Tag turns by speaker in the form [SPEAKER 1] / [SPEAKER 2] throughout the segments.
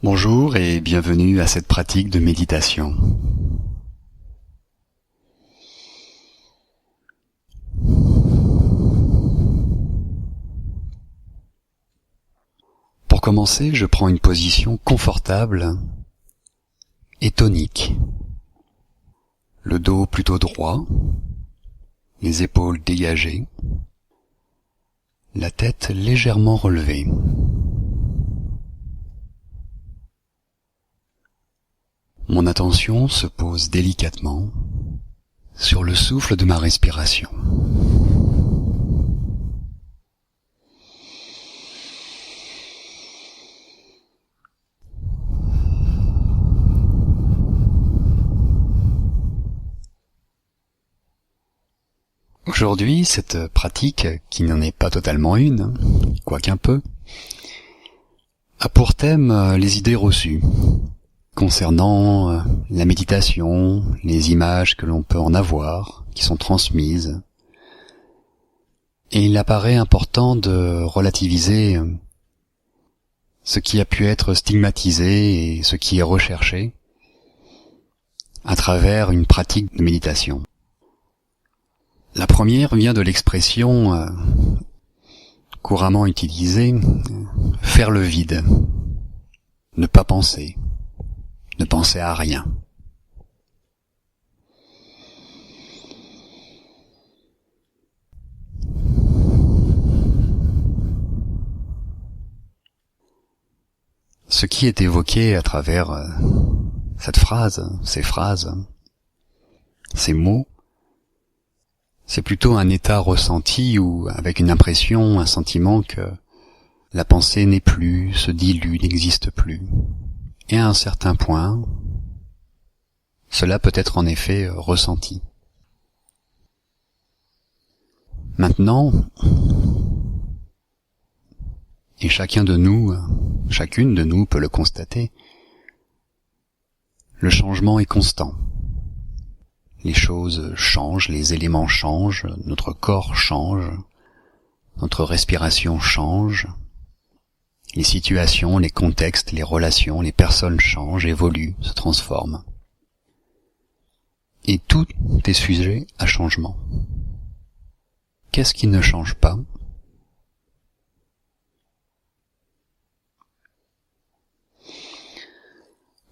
[SPEAKER 1] Bonjour et bienvenue à cette pratique de méditation. Pour commencer, je prends une position confortable et tonique. Le dos plutôt droit, les épaules dégagées, la tête légèrement relevée. Mon attention se pose délicatement sur le souffle de ma respiration. Aujourd'hui, cette pratique, qui n'en est pas totalement une, quoiqu'un peu, a pour thème les idées reçues concernant la méditation, les images que l'on peut en avoir, qui sont transmises. Et il apparaît important de relativiser ce qui a pu être stigmatisé et ce qui est recherché à travers une pratique de méditation. La première vient de l'expression couramment utilisée, faire le vide, ne pas penser, ne penser à rien. Ce qui est évoqué à travers cette phrase, ces mots, c'est plutôt un état ressenti ou avec une impression, un sentiment que la pensée n'est plus, se dilue, n'existe plus. Et à un certain point, cela peut être en effet ressenti. Maintenant, et chacune de nous peut le constater, le changement est constant. Les choses changent, les éléments changent, notre corps change, notre respiration change, les situations, les contextes, les relations, les personnes changent, évoluent, se transforment. Et tout est sujet à changement. Qu'est-ce qui ne change pas ?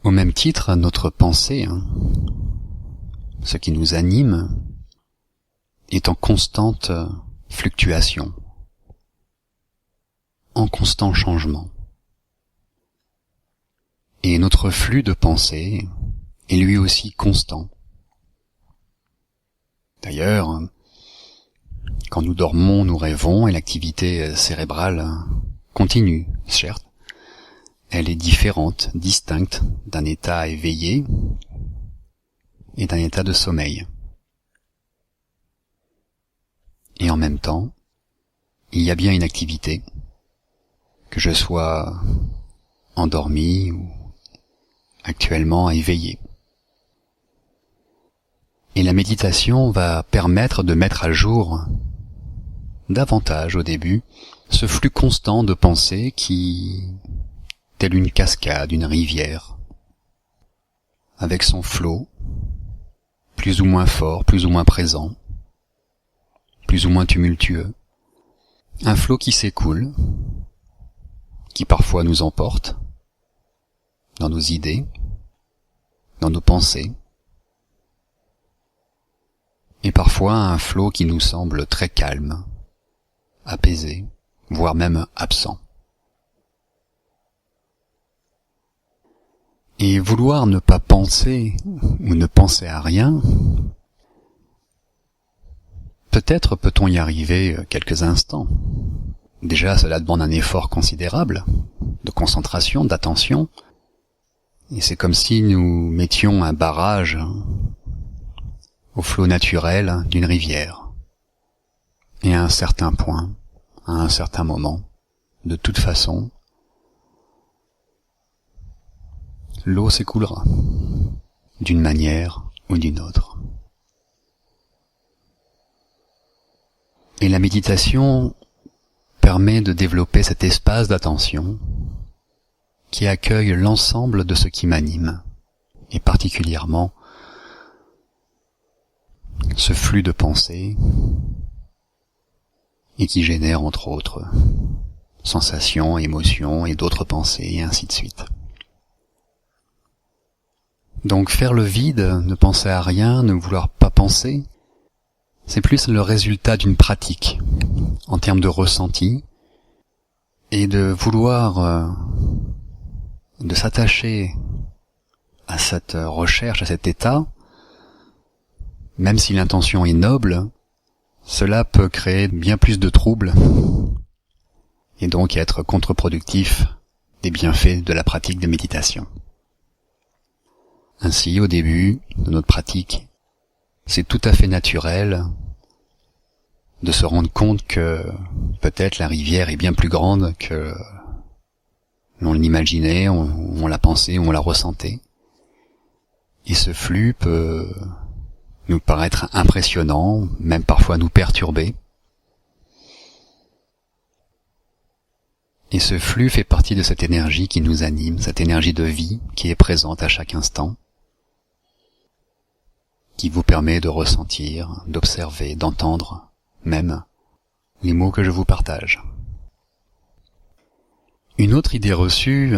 [SPEAKER 1] Au même titre, notre pensée, ce qui nous anime, est en constante fluctuation, en constant changement. Et notre flux de pensée est lui aussi constant. D'ailleurs, quand nous dormons, nous rêvons et l'activité cérébrale continue, certes. Elle est différente, distincte d'un état éveillé et d'un état de sommeil. Et en même temps, il y a bien une activité, que je sois endormi ou actuellement éveillé. Et la méditation va permettre de mettre à jour davantage au début ce flux constant de pensée qui, telle une cascade, une rivière, avec son flot, plus ou moins fort, plus ou moins présent, plus ou moins tumultueux, un flot qui s'écoule, qui parfois nous emporte dans nos idées, dans nos pensées, et parfois un flot qui nous semble très calme, apaisé, voire même absent. Et vouloir ne pas penser ou ne penser à rien, peut-être peut-on y arriver quelques instants. Déjà, cela demande un effort considérable de concentration, d'attention, et c'est comme si nous mettions un barrage au flot naturel d'une rivière. Et à un certain point, à un certain moment, de toute façon, l'eau s'écoulera, d'une manière ou d'une autre. Et la méditation permet de développer cet espace d'attention qui accueille l'ensemble de ce qui m'anime, et particulièrement ce flux de pensées, et qui génère entre autres sensations, émotions et d'autres pensées, et ainsi de suite. Donc faire le vide, ne penser à rien, ne vouloir pas penser, c'est plus le résultat d'une pratique, en termes de ressenti, et de vouloir de s'attacher à cette recherche, à cet état, même si l'intention est noble, cela peut créer bien plus de troubles, et donc être contre-productif des bienfaits de la pratique de méditation. Ainsi, au début de notre pratique, c'est tout à fait naturel de se rendre compte que peut-être la rivière est bien plus grande que l'on l'imaginait, on l'a pensé, on l'a ressenti. Et ce flux peut nous paraître impressionnant, même parfois nous perturber. Et ce flux fait partie de cette énergie qui nous anime, cette énergie de vie qui est présente à chaque instant, qui vous permet de ressentir, d'observer, d'entendre même les mots que je vous partage. Une autre idée reçue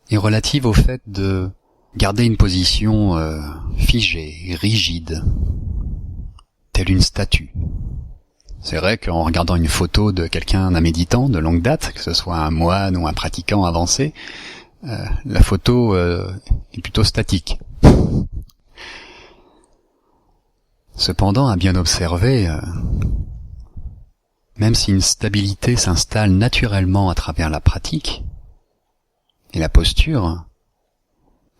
[SPEAKER 1] est relative au fait de garder une position figée, rigide, telle une statue. C'est vrai qu'en regardant une photo de quelqu'un, d'un méditant de longue date, que ce soit un moine ou un pratiquant avancé, la photo est plutôt statique. Cependant, à bien observer, même si une stabilité s'installe naturellement à travers la pratique et la posture,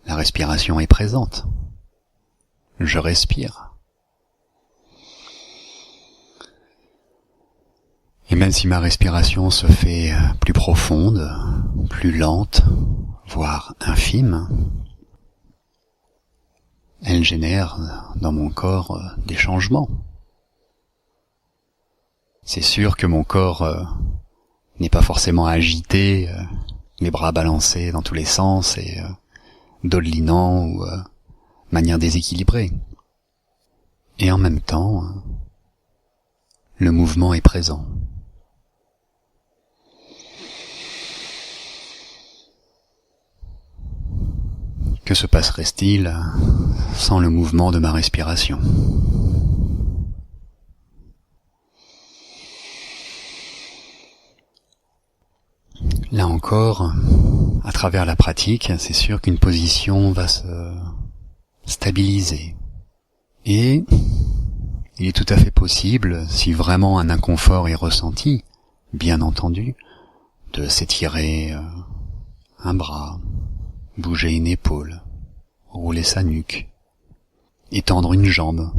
[SPEAKER 1] la respiration est présente. Je respire. Et même si ma respiration se fait plus profonde, plus lente, voire infime, elle génère dans mon corps des changements. C'est sûr que mon corps n'est pas forcément agité, les bras balancés dans tous les sens et dodelinant ou manière déséquilibrée. Et en même temps, le mouvement est présent. Que se passerait-il sans le mouvement de ma respiration ? Là encore, à travers la pratique, c'est sûr qu'une position va se stabiliser. Et il est tout à fait possible, si vraiment un inconfort est ressenti, bien entendu, de s'étirer un bras, bouger une épaule, rouler sa nuque, étendre une jambe,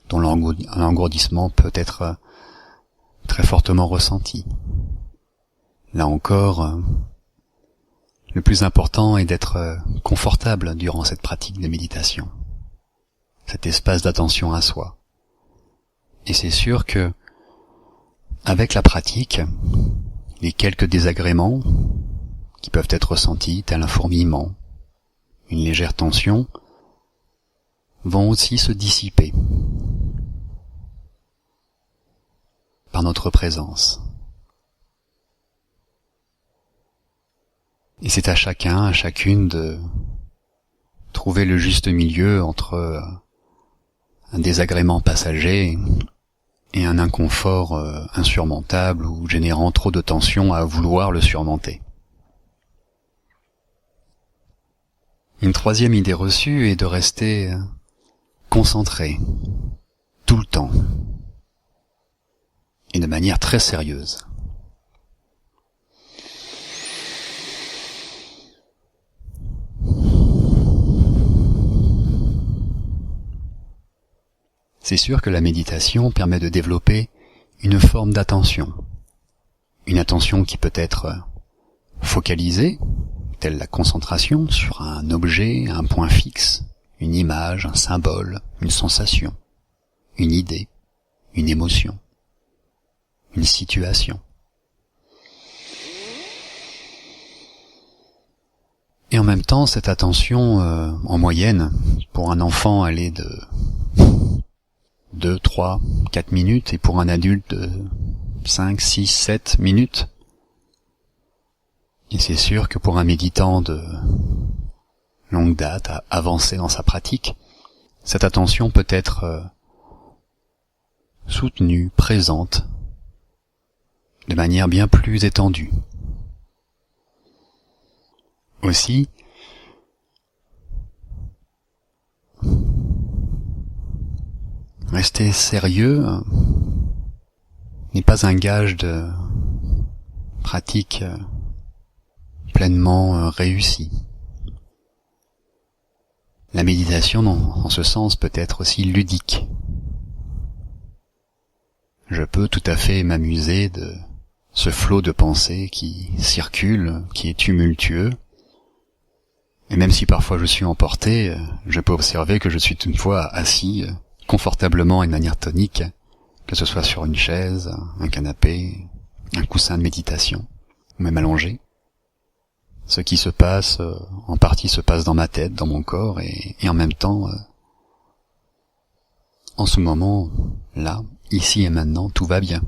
[SPEAKER 1] dont l'engourdissement peut être très fortement ressenti. Là encore, le plus important est d'être confortable durant cette pratique de méditation, cet espace d'attention à soi. Et c'est sûr que, avec la pratique, les quelques désagréments qui peuvent être ressentis, tel un fourmillement, une légère tension, vont aussi se dissiper par notre présence. Et c'est à chacun, à chacune de trouver le juste milieu entre un désagrément passager et un inconfort insurmontable ou générant trop de tension à vouloir le surmonter. Une troisième idée reçue est de rester concentré tout le temps et de manière très sérieuse. C'est sûr que la méditation permet de développer une forme d'attention. Une attention qui peut être focalisée, telle la concentration sur un objet, un point fixe, une image, un symbole, une sensation, une idée, une émotion, une situation. Et en même temps, cette attention, en moyenne, pour un enfant, elle est de 2, 3, 4 minutes, et pour un adulte, de 5, 6, 7 minutes. Et c'est sûr que pour un méditant de longue date, avancé dans sa pratique, cette attention peut être soutenue, présente, de manière bien plus étendue. Aussi, rester sérieux n'est pas un gage de pratique pleinement réussie. La méditation, en ce sens, peut être aussi ludique. Je peux tout à fait m'amuser de ce flot de pensées qui circule, qui est tumultueux. Et même si parfois je suis emporté, je peux observer que je suis toutefois assis confortablement et de manière tonique, que ce soit sur une chaise, un canapé, un coussin de méditation, ou même allongé. Ce qui se passe, en partie se passe dans ma tête, dans mon corps, et en même temps, en ce moment, là, ici et maintenant, tout va bien.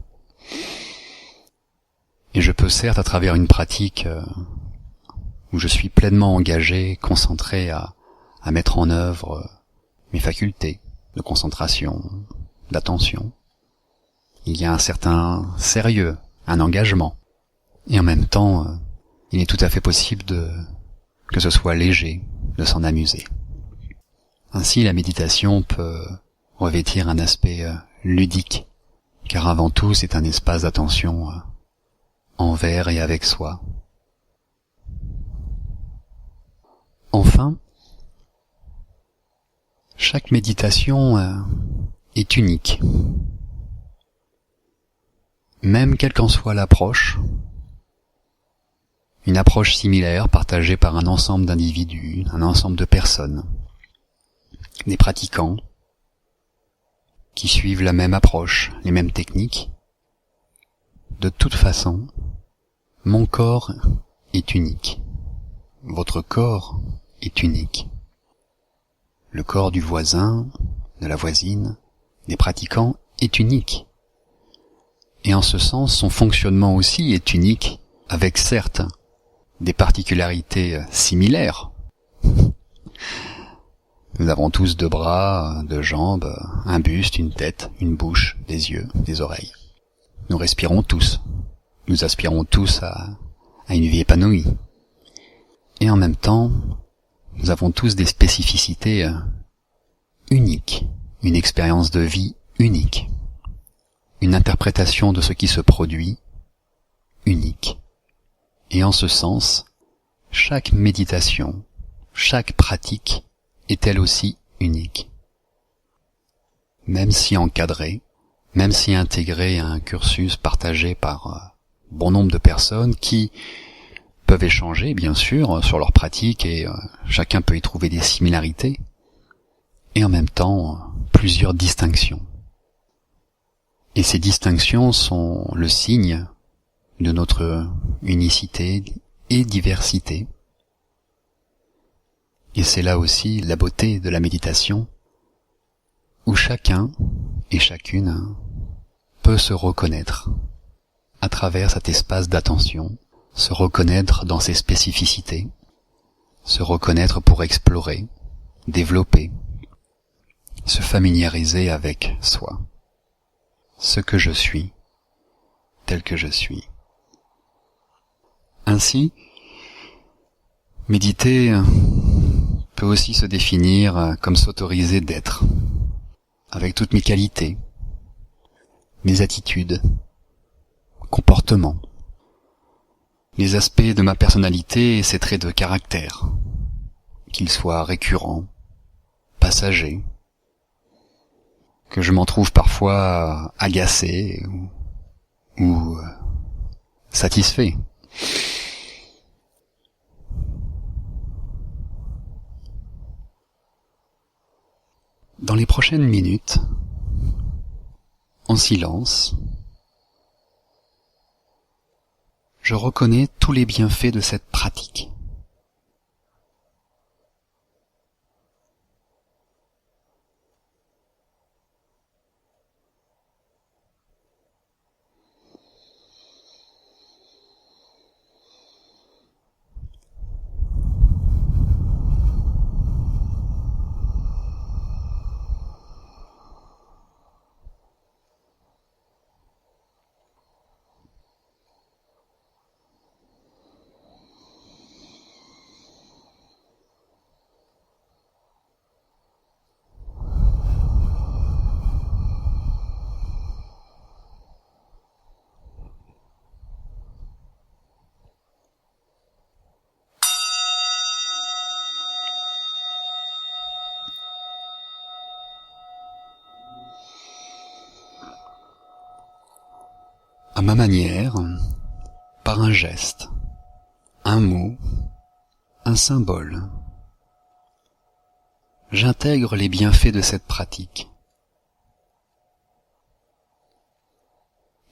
[SPEAKER 1] Et je peux certes, à travers une pratique où je suis pleinement engagé, concentré à mettre en œuvre mes facultés de concentration, d'attention, il y a un certain sérieux, un engagement. Et en même temps, il est tout à fait possible que ce soit léger, de s'en amuser. Ainsi, la méditation peut revêtir un aspect ludique, car avant tout, c'est un espace d'attention envers et avec soi. Enfin, chaque méditation est unique. Même quelle qu'en soit l'approche, une approche similaire partagée par un ensemble d'individus, un ensemble de personnes, des pratiquants qui suivent la même approche, les mêmes techniques. De toute façon, mon corps est unique. Votre corps est unique. Le corps du voisin, de la voisine, des pratiquants est unique. Et en ce sens, son fonctionnement aussi est unique, avec certes des particularités similaires. Nous avons tous 2 bras, 2 jambes, un buste, une tête, une bouche, des yeux, des oreilles. Nous respirons tous. Nous aspirons tous à une vie épanouie. Et en même temps, nous avons tous des spécificités uniques, une expérience de vie unique, une interprétation de ce qui se produit unique. Et en ce sens, chaque méditation, chaque pratique est elle aussi unique. Même si encadrée, même si intégrée à un cursus partagé par bon nombre de personnes qui peuvent échanger, bien sûr, sur leurs pratiques et chacun peut y trouver des similarités, et en même temps, plusieurs distinctions. Et ces distinctions sont le signe de notre unicité et diversité. Et c'est là aussi la beauté de la méditation, où chacun et chacune peut se reconnaître à travers cet espace d'attention, se reconnaître dans ses spécificités, se reconnaître pour explorer, développer, se familiariser avec soi, ce que je suis, tel que je suis. Ainsi, méditer peut aussi se définir comme s'autoriser d'être, avec toutes mes qualités, mes attitudes, comportements, les aspects de ma personnalité et ses traits de caractère, qu'ils soient récurrents, passagers, que je m'en trouve parfois agacé ou satisfait. Dans les prochaines minutes, en silence, je reconnais tous les bienfaits de cette pratique. à ma manière, par un geste, un mot, un symbole. J'intègre les bienfaits de cette pratique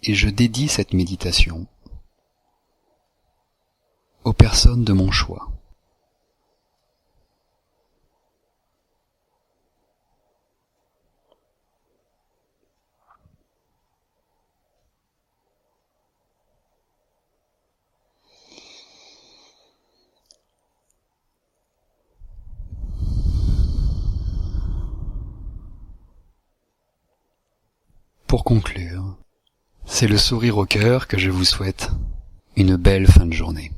[SPEAKER 1] et je dédie cette méditation aux personnes de mon choix. Pour conclure, c'est le sourire au cœur que je vous souhaite une belle fin de journée.